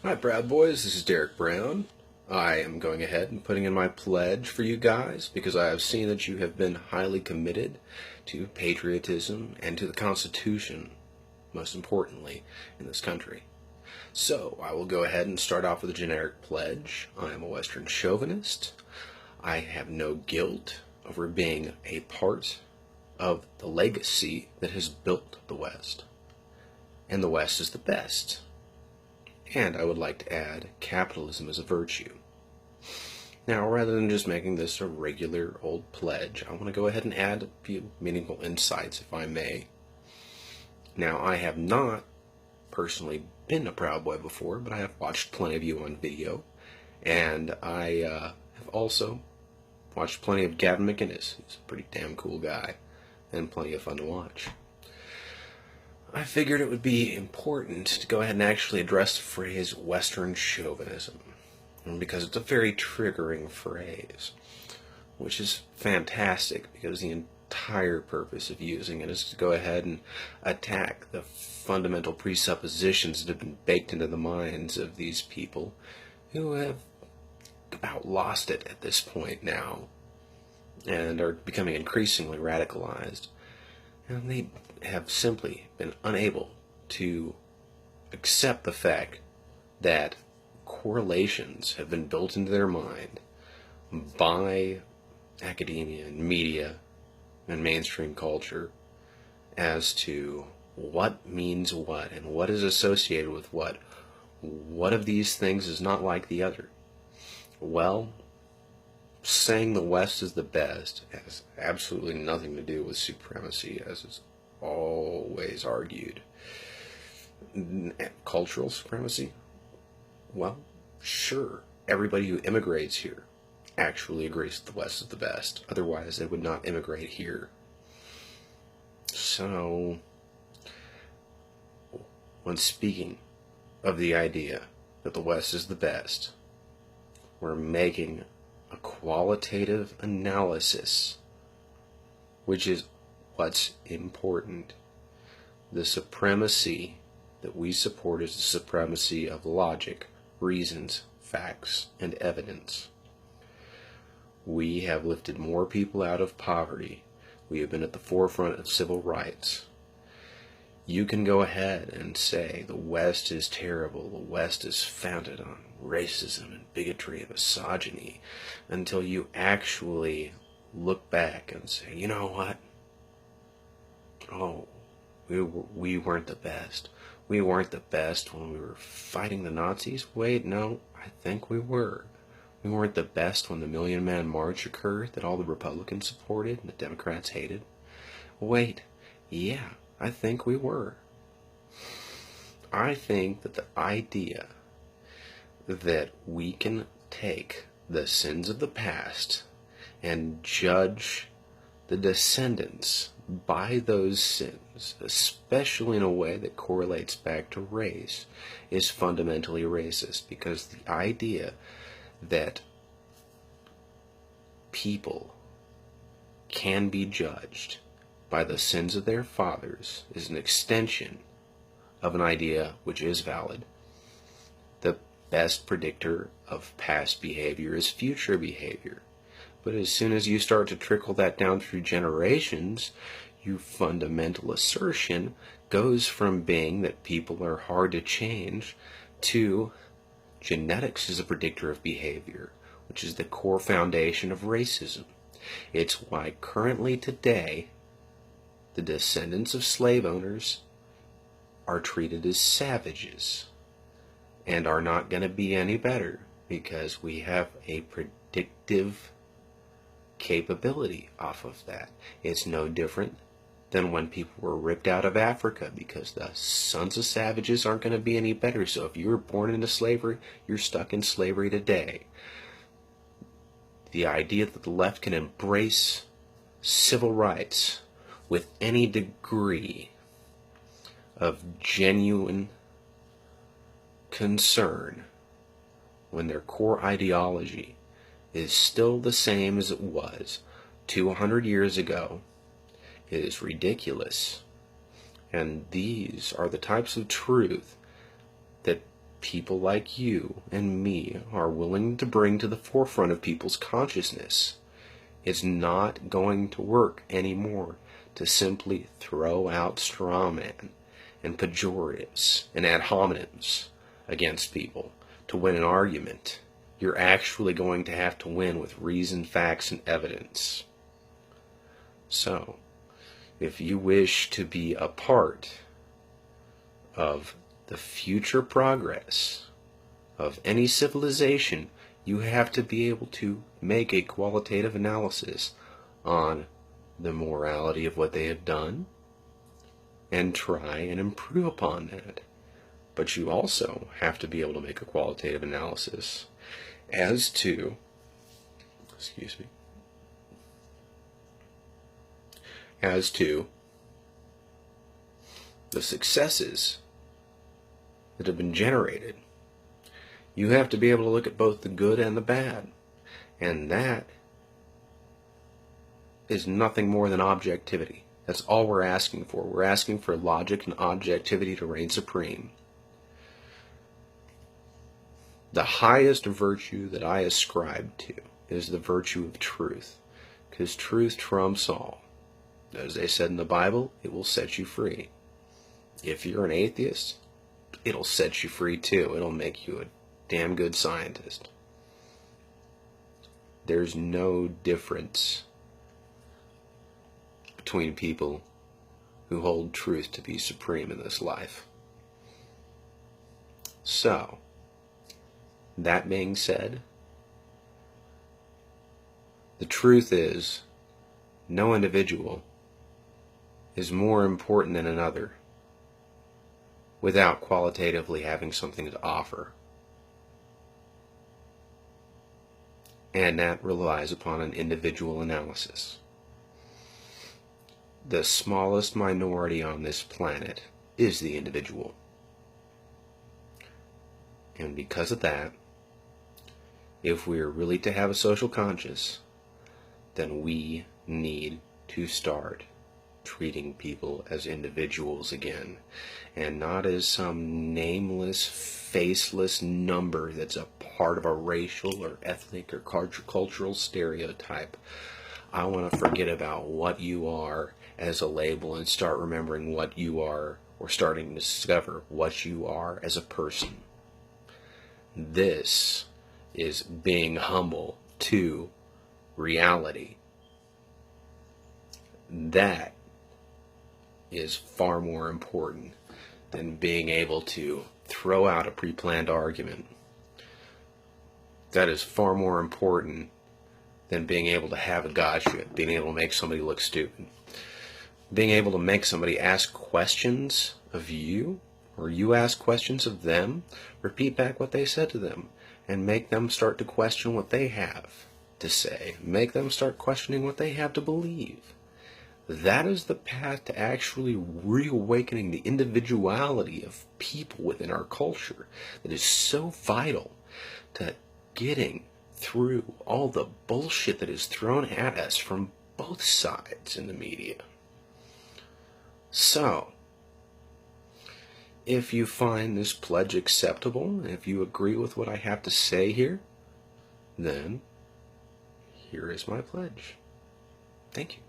Hi, Proud Boys. This is Derek Brown. I am going ahead and putting in my pledge for you guys because I have seen that you have been highly committed to patriotism and to the Constitution, most importantly, in this country. So, I will go ahead and start off with a generic pledge. I am a Western chauvinist. I have no guilt over being a part of the legacy that has built the West. And the West is the best. And I would like to add, capitalism is a virtue. Now, rather than just making this a regular old pledge, I want to go ahead and add a few meaningful insights, if I may. Now, I have not personally been a Proud Boy before, but I have watched plenty of you on video, and I have also watched plenty of Gavin McInnes. He's a pretty damn cool guy, and plenty of fun to watch. I figured it would be important to go ahead and actually address the phrase Western chauvinism, because it's a very triggering phrase, which is fantastic because the entire purpose of using it is to go ahead and attack the fundamental presuppositions that have been baked into the minds of these people who have about lost it at this point now and are becoming increasingly radicalized. And they have simply been unable to accept the fact that correlations have been built into their mind by academia and media and mainstream culture as to what means what and what is associated with what. What of these things is not like the other? Well, saying the West is the best has absolutely nothing to do with supremacy, as is always argued. Cultural supremacy? Well, sure, everybody who immigrates here actually agrees that the West is the best. Otherwise, they would not immigrate here. So, when speaking of the idea that the West is the best, we're making a qualitative analysis, which is what's important. The supremacy that we support is the supremacy of logic, reasons, facts, and evidence. We have lifted more people out of poverty. We have been at the forefront of civil rights. You can go ahead and say the West is terrible, the West is founded on racism and bigotry and misogyny, until you actually look back and say, you know what? Oh, we weren't the best. We weren't the best when we were fighting the Nazis. Wait, no, I think we were. We weren't the best when the Million Man March occurred that all the Republicans supported and the Democrats hated. Wait, yeah, I think we were. I think that the idea that we can take the sins of the past and judge the descendants by those sins, especially in a way that correlates back to race, is fundamentally racist, because the idea that people can be judged by the sins of their fathers is an extension of an idea which is valid. The best predictor of past behavior is future behavior. But as soon as you start to trickle that down through generations, your fundamental assertion goes from being that people are hard to change to genetics is a predictor of behavior, which is the core foundation of racism. It's why currently today, the descendants of slave owners are treated as savages and are not going to be any better, because we have a predictive capability off of that. It's no different than when people were ripped out of Africa, because the sons of savages aren't going to be any better. So if you were born into slavery, you're stuck in slavery today. The idea that the left can embrace civil rights with any degree of genuine concern when their core ideology is still the same as it was 200 years ago, it is ridiculous. And these are the types of truth that people like you and me are willing to bring to the forefront of people's consciousness, it's not going to work anymore to simply throw out straw man and pejoratives and ad hominems against people to win an argument. You're actually going to have to win with reason, facts, and evidence. So, if you wish to be a part of the future progress of any civilization, you have to be able to make a qualitative analysis on the morality of what they have done and try and improve upon that. But you also have to be able to make a qualitative analysis as to, as to the successes that have been generated. You have to be able to look at both the good and the bad. And that is nothing more than objectivity. That's all we're asking for. We're asking for logic and objectivity to reign supreme. The highest virtue that I ascribe to is the virtue of truth, because truth trumps all. As they said in the Bible, it will set you free. If you're an atheist, it'll set you free too. It'll make you a damn good scientist. There's no difference between people who hold truth to be supreme in this life. So, that being said, the truth is, no individual is more important than another without qualitatively having something to offer. And that relies upon an individual analysis. The smallest minority on this planet is the individual. And because of that, if we're really to have a social conscience, then we need to start treating people as individuals again, and not as some nameless, faceless number that's a part of a racial or ethnic or cultural stereotype. I want to forget about what you are as a label and start remembering what you are, or starting to discover what you are as a person. This is being humble to reality. That is far more important than being able to throw out a pre-planned argument. That is far more important than being able to have a gotcha, being able to make somebody look stupid. Being able to make somebody ask questions of you, or you ask questions of them, repeat back what they said to them, and make them start to question what they have to say. Make them start questioning what they have to believe. That is the path to actually reawakening the individuality of people within our culture that is so vital to getting through all the bullshit that is thrown at us from both sides in the media. So, if you find this pledge acceptable, if you agree with what I have to say here, then here is my pledge. Thank you.